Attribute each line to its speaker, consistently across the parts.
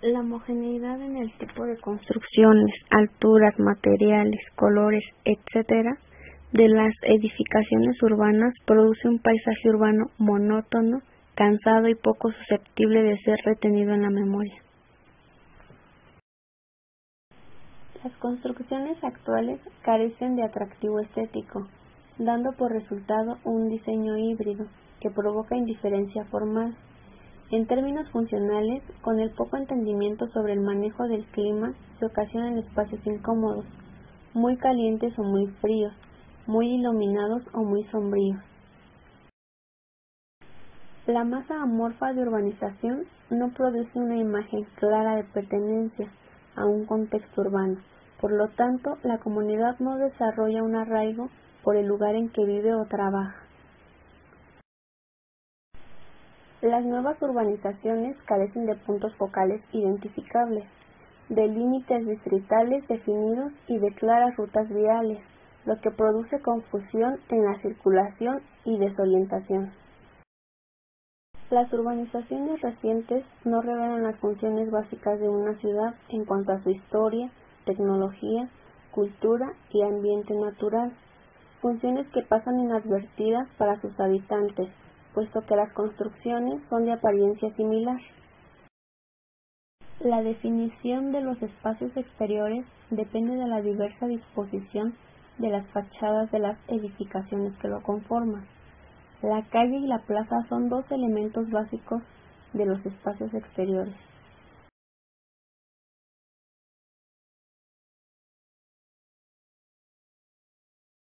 Speaker 1: La homogeneidad en el tipo de construcciones, alturas, materiales, colores, etc., de las edificaciones urbanas produce un paisaje urbano monótono, cansado y poco susceptible de ser retenido en la memoria. Las construcciones actuales carecen de atractivo estético, dando por resultado un diseño híbrido que provoca indiferencia formal. En términos funcionales, con el poco entendimiento sobre el manejo del clima, se ocasionan espacios incómodos, muy calientes o muy fríos, muy iluminados o muy sombríos. La masa amorfa de urbanización no produce una imagen clara de pertenencia a un contexto urbano, por lo tanto, la comunidad no desarrolla un arraigo por el lugar en que vive o trabaja. Las nuevas urbanizaciones carecen de puntos focales identificables, de límites distritales definidos y de claras rutas viales, lo que produce confusión en la circulación y desorientación. Las urbanizaciones recientes no revelan las funciones básicas de una ciudad en cuanto a su historia, tecnología, cultura y ambiente natural, funciones que pasan inadvertidas para sus habitantes, puesto que las construcciones son de apariencia similar. La definición de los espacios exteriores depende de la diversa disposición de las fachadas de las edificaciones que lo conforman. La calle y la plaza son dos elementos básicos de los espacios exteriores.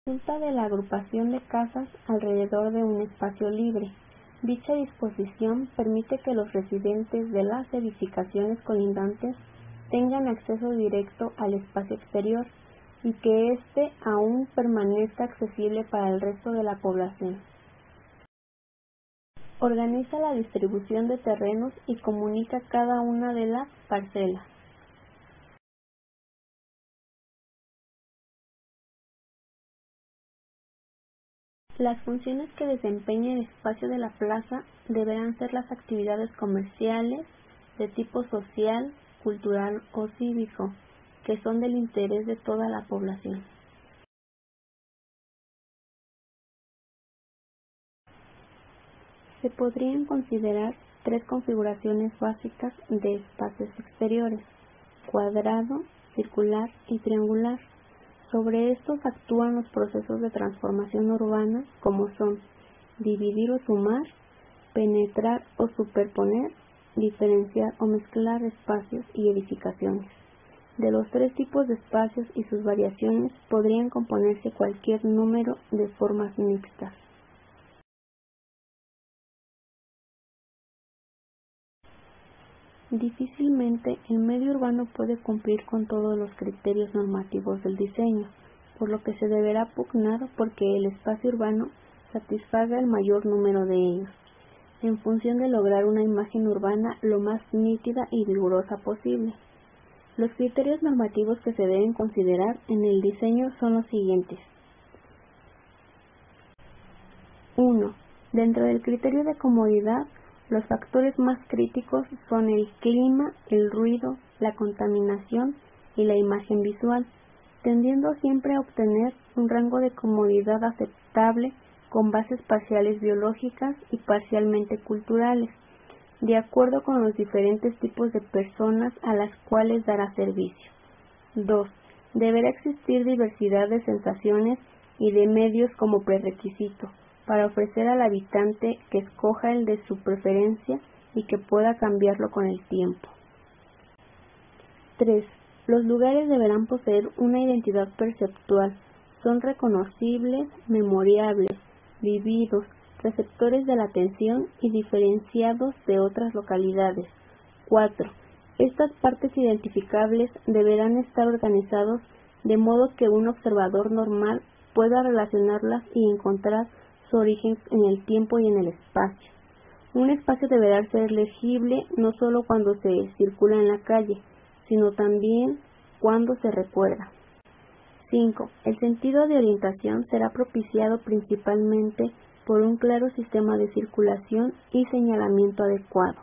Speaker 1: Resulta de la agrupación de casas alrededor de un espacio libre. Dicha disposición permite que los residentes de las edificaciones colindantes tengan acceso directo al espacio exterior y que éste aún permanezca accesible para el resto de la población. Organiza la distribución de terrenos y comunica cada una de las parcelas. Las funciones que desempeña el espacio de la plaza deberán ser las actividades comerciales, de tipo social, cultural o cívico, que son del interés de toda la población. Se podrían considerar tres configuraciones básicas de espacios exteriores: cuadrado, circular y triangular. Sobre estos actúan los procesos de transformación urbana, como son dividir o sumar, penetrar o superponer, diferenciar o mezclar espacios y edificaciones. De los tres tipos de espacios y sus variaciones podrían componerse cualquier número de formas mixtas. Difícilmente el medio urbano puede cumplir con todos los criterios normativos del diseño, por lo que se deberá pugnar porque el espacio urbano satisfaga el mayor número de ellos, en función de lograr una imagen urbana lo más nítida y rigurosa posible. Los criterios normativos que se deben considerar en el diseño son los siguientes. 1. Dentro del criterio de comodidad, los factores más críticos son el clima, el ruido, la contaminación y la imagen visual, tendiendo siempre a obtener un rango de comodidad aceptable con bases parciales biológicas y parcialmente culturales, de acuerdo con los diferentes tipos de personas a las cuales dará servicio. 2. Deberá existir diversidad de sensaciones y de medios como prerequisito, para ofrecer al habitante que escoja el de su preferencia y que pueda cambiarlo con el tiempo. 3. Los lugares deberán poseer una identidad perceptual, son reconocibles, memorables, vividos, receptores de la atención y diferenciados de otras localidades. 4. Estas partes identificables deberán estar organizados de modo que un observador normal pueda relacionarlas y encontrar su origen en el tiempo y en el espacio. Un espacio deberá ser legible no solo cuando se circula en la calle, sino también cuando se recuerda. 5. El sentido de orientación será propiciado principalmente por un claro sistema de circulación y señalamiento adecuado.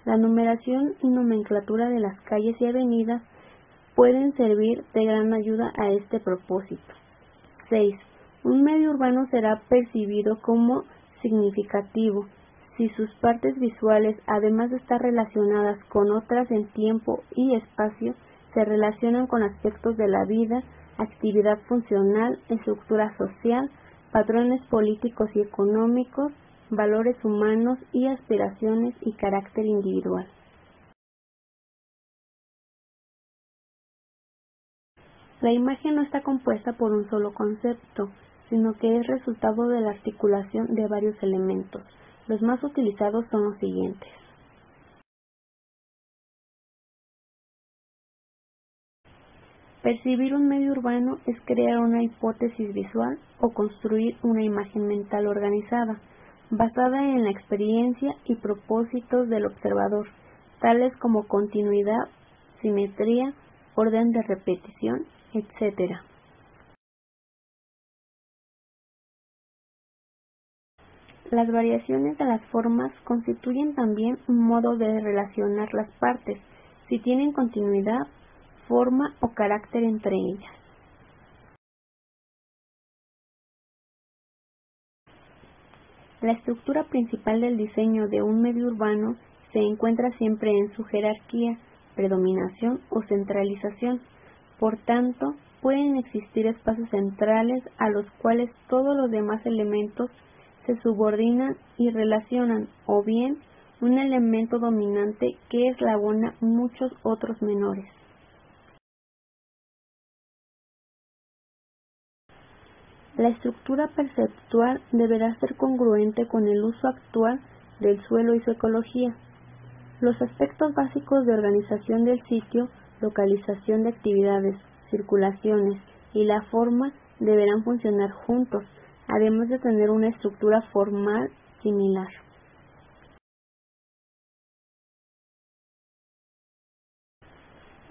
Speaker 1: La numeración y nomenclatura de las calles y avenidas pueden servir de gran ayuda a este propósito. 6. Un medio urbano será percibido como significativo si sus partes visuales, además de estar relacionadas con otras en tiempo y espacio, se relacionan con aspectos de la vida, actividad funcional, estructura social, patrones políticos y económicos, valores humanos y aspiraciones y carácter individual. La imagen no está compuesta por un solo concepto, sino que es resultado de la articulación de varios elementos. Los más utilizados son los siguientes. Percibir un medio urbano es crear una hipótesis visual o construir una imagen mental organizada, basada en la experiencia y propósitos del observador, tales como continuidad, simetría, orden de repetición, etc. Las variaciones de las formas constituyen también un modo de relacionar las partes, si tienen continuidad, forma o carácter entre ellas. La estructura principal del diseño de un medio urbano se encuentra siempre en su jerarquía, predominación o centralización. Por tanto, pueden existir espacios centrales a los cuales todos los demás elementos se subordinan y relacionan, o bien un elemento dominante que eslabona muchos otros menores. La estructura perceptual deberá ser congruente con el uso actual del suelo y su ecología. Los aspectos básicos de organización del sitio, localización de actividades, circulaciones y la forma deberán funcionar juntos, además de tener una estructura formal similar.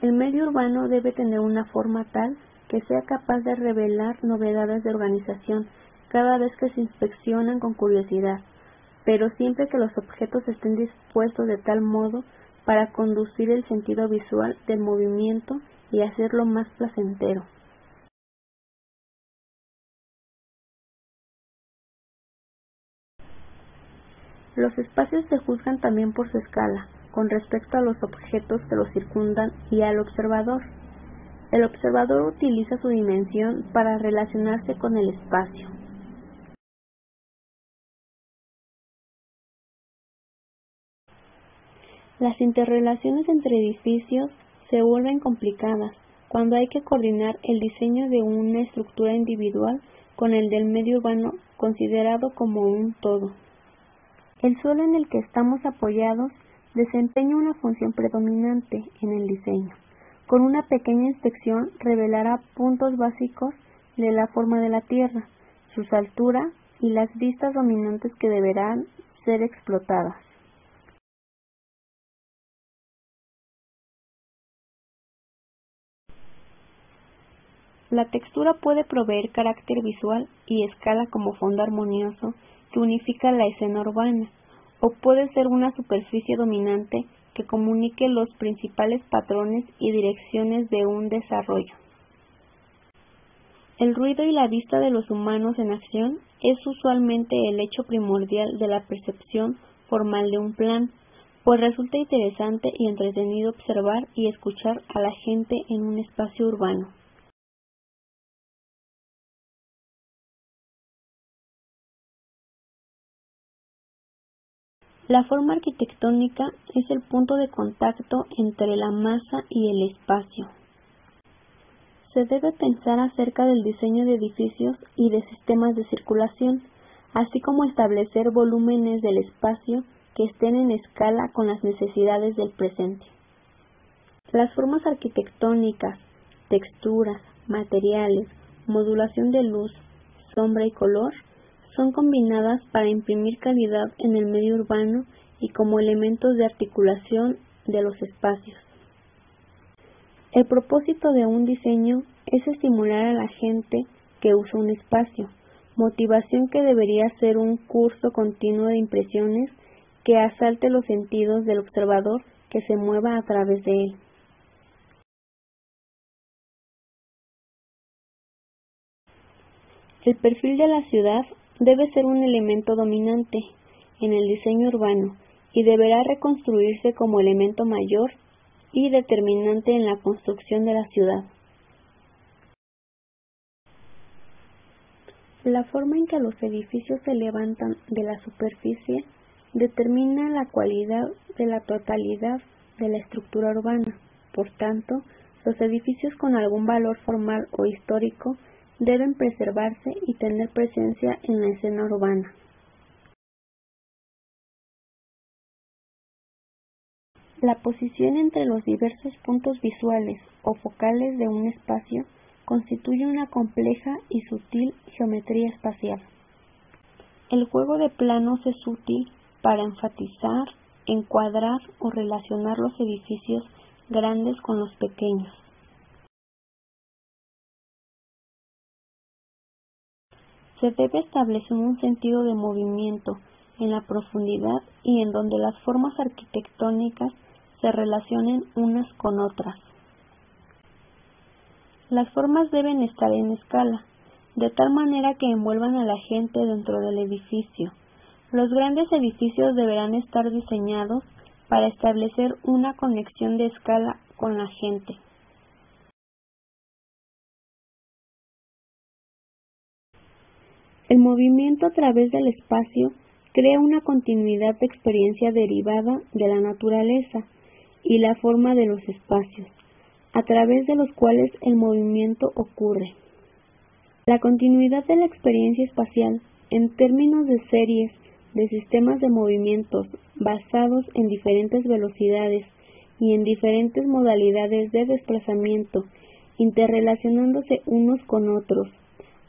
Speaker 1: El medio urbano debe tener una forma tal que sea capaz de revelar novedades de organización cada vez que se inspeccionan con curiosidad, pero siempre que los objetos estén dispuestos de tal modo para conducir el sentido visual del movimiento y hacerlo más placentero. Los espacios se juzgan también por su escala, con respecto a los objetos que los circundan y al observador. El observador utiliza su dimensión para relacionarse con el espacio. Las interrelaciones entre edificios se vuelven complicadas cuando hay que coordinar el diseño de una estructura individual con el del medio urbano considerado como un todo. El suelo en el que estamos apoyados desempeña una función predominante en el diseño. Con una pequeña inspección revelará puntos básicos de la forma de la Tierra, sus alturas y las vistas dominantes que deberán ser explotadas. La textura puede proveer carácter visual y escala como fondo armonioso que unifica la escena urbana, o puede ser una superficie dominante que comunique los principales patrones y direcciones de un desarrollo. El ruido y la vista de los humanos en acción es usualmente el hecho primordial de la percepción formal de un plan, pues resulta interesante y entretenido observar y escuchar a la gente en un espacio urbano. La forma arquitectónica es el punto de contacto entre la masa y el espacio. Se debe pensar acerca del diseño de edificios y de sistemas de circulación, así como establecer volúmenes del espacio que estén en escala con las necesidades del presente. Las formas arquitectónicas, texturas, materiales, modulación de luz, sombra y color son combinadas para imprimir calidad en el medio urbano y como elementos de articulación de los espacios. El propósito de un diseño es estimular a la gente que usa un espacio, motivación que debería ser un curso continuo de impresiones que asalte los sentidos del observador que se mueva a través de él. El perfil de la ciudad debe ser un elemento dominante en el diseño urbano y deberá reconstruirse como elemento mayor y determinante en la construcción de la ciudad. La forma en que los edificios se levantan de la superficie determina la cualidad de la totalidad de la estructura urbana. Por tanto, los edificios con algún valor formal o histórico deben preservarse y tener presencia en la escena urbana. La posición entre los diversos puntos visuales o focales de un espacio constituye una compleja y sutil geometría espacial. El juego de planos es útil para enfatizar, encuadrar o relacionar los edificios grandes con los pequeños. Se debe establecer un sentido de movimiento en la profundidad y en donde las formas arquitectónicas se relacionen unas con otras. Las formas deben estar en escala, de tal manera que envuelvan a la gente dentro del edificio. Los grandes edificios deberán estar diseñados para establecer una conexión de escala con la gente. El movimiento a través del espacio crea una continuidad de experiencia derivada de la naturaleza y la forma de los espacios, a través de los cuales el movimiento ocurre. La continuidad de la experiencia espacial, en términos de series de sistemas de movimientos basados en diferentes velocidades y en diferentes modalidades de desplazamiento, interrelacionándose unos con otros,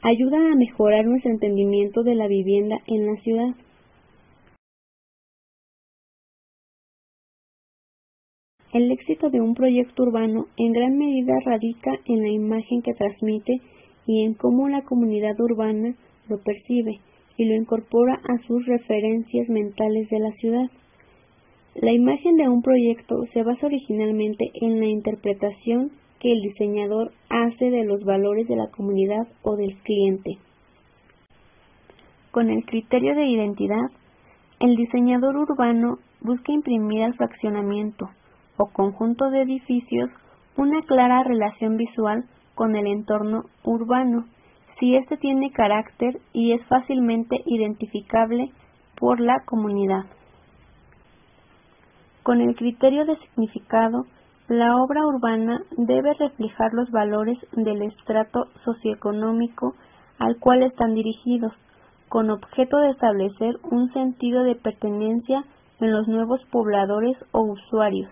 Speaker 1: ayudan a mejorar nuestro entendimiento de la vivienda en la ciudad. El éxito de un proyecto urbano en gran medida radica en la imagen que transmite y en cómo la comunidad urbana lo percibe y lo incorpora a sus referencias mentales de la ciudad. La imagen de un proyecto se basa originalmente en la interpretación que el diseñador hace de los valores de la comunidad o del cliente. Con el criterio de identidad, el diseñador urbano busca imprimir al fraccionamiento o conjunto de edificios una clara relación visual con el entorno urbano, si éste tiene carácter y es fácilmente identificable por la comunidad. Con el criterio de significado, la obra urbana debe reflejar los valores del estrato socioeconómico al cual están dirigidos, con objeto de establecer un sentido de pertenencia en los nuevos pobladores o usuarios.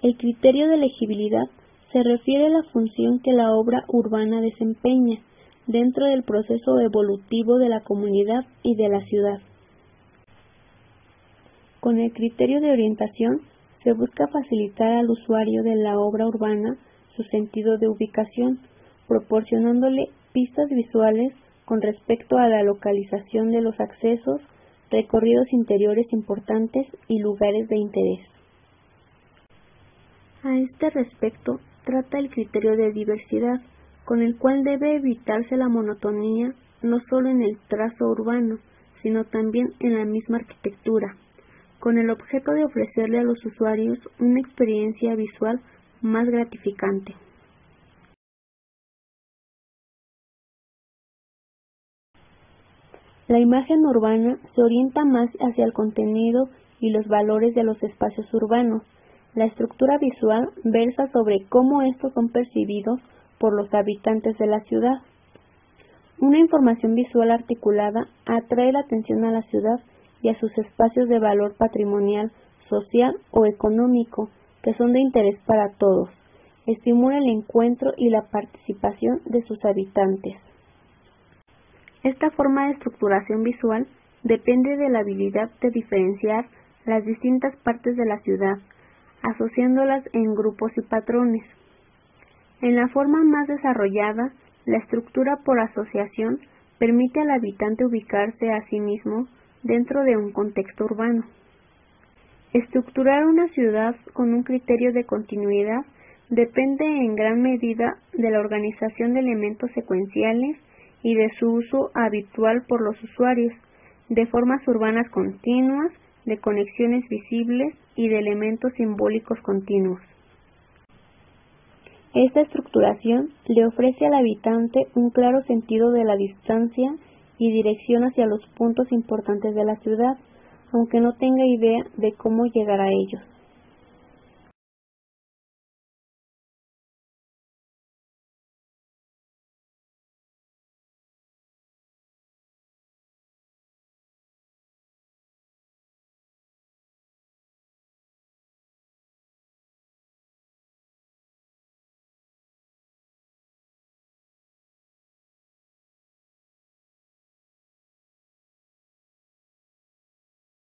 Speaker 1: El criterio de legibilidad se refiere a la función que la obra urbana desempeña dentro del proceso evolutivo de la comunidad y de la ciudad. Con el criterio de orientación se busca facilitar al usuario de la obra urbana su sentido de ubicación, proporcionándole pistas visuales con respecto a la localización de los accesos, recorridos interiores importantes y lugares de interés. A este respecto, trata el criterio de diversidad, con el cual debe evitarse la monotonía no solo en el trazo urbano, sino también en la misma arquitectura, con el objeto de ofrecerle a los usuarios una experiencia visual más gratificante. La imagen urbana se orienta más hacia el contenido y los valores de los espacios urbanos. La estructura visual versa sobre cómo estos son percibidos por los habitantes de la ciudad. Una información visual articulada atrae la atención a la ciudad y a sus espacios de valor patrimonial, social o económico, que son de interés para todos. Estimula el encuentro y la participación de sus habitantes. Esta forma de estructuración visual depende de la habilidad de diferenciar las distintas partes de la ciudad, asociándolas en grupos y patrones. En la forma más desarrollada, la estructura por asociación permite al habitante ubicarse a sí mismo dentro de un contexto urbano. Estructurar una ciudad con un criterio de continuidad depende en gran medida de la organización de elementos secuenciales y de su uso habitual por los usuarios, de formas urbanas continuas, de conexiones visibles y de elementos simbólicos continuos. Esta estructuración le ofrece al habitante un claro sentido de la distancia y dirección hacia los puntos importantes de la ciudad, aunque no tenga idea de cómo llegar a ellos.